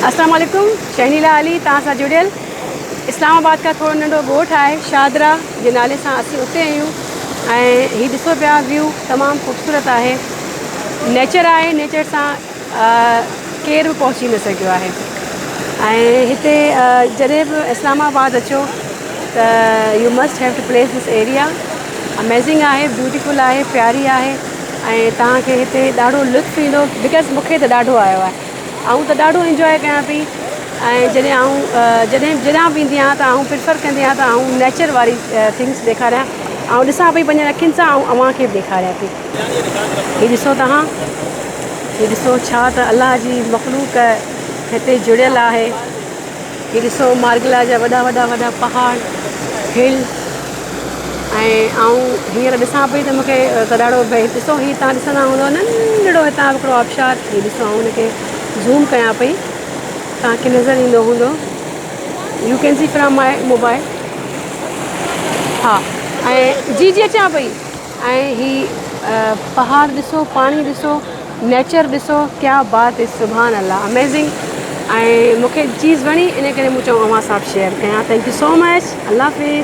अस्सलाम वालेकुम, शहनीला अली तव्हां सां जुड़ियल। इस्लामाबाद का थोरो नंढो ॻोठु आहे शादरा जे नाले सां, असीं उते आहियूं। ऐं हीउ ॾिसो पिया व्यू तमामु ख़ूबसूरत आहे, नेचर आहे, नेचर सां केरु बि पहुची न सघियो आहे। ऐं हिते जॾहिं बि इस्लामाबाद अचो त you must have to place this area. Amazing आहे, ब्यूटीफुल आहे, प्यारी आहे ऐं तव्हांखे हिते ॾाढो लुत्फ़ु ईंदो। बिकॉज़ मूंखे त ॾाढो आयो आहे, ऐं त ॾाढो इंजॉय कयां पई। ऐं जॾहिं बि ईंदी आहियां त आउं प्रिफर कंदी आहियां त आउं नेचर वारी थिंग्स ॾेखारियां ऐं ॾिसां पई पंहिंजनि अखियुनि सां ऐं अव्हांखे बि ॾेखारियां पई। हीउ ॾिसो तव्हां, हीउ ॾिसो छा त अलाह जी मख़लूक हिते जुड़ियल आहे। हीउ ॾिसो मार्गला जा वॾा वॾा वॾा पहाड़, हिल। ऐं आउं हींअर ॾिसां पई त मूंखे त ॾाढो भई ॾिसो, हीउ तव्हां ॾिसंदा हूंदव नंढिड़ो हितां हिकिड़ो आबशार। हीउ ॾिसो, आउं हुनखे ज़ूम कयां पई, तव्हांखे नज़र ईंदो हूंदो। U can see from my mobile. हा, ऐं जी अचां पई। ऐं हीउ पहाड़ ॾिसो, पाणी ॾिसो, नेचर ॾिसो, क्या बात है, सुभान अल्लाह, अमेज़िंग। ऐं मूंखे चीज़ वणी, इन करे मूं चयो अव्हां सां शेयर कयां। Thank you so much. अल्लाह हाफ़िज़।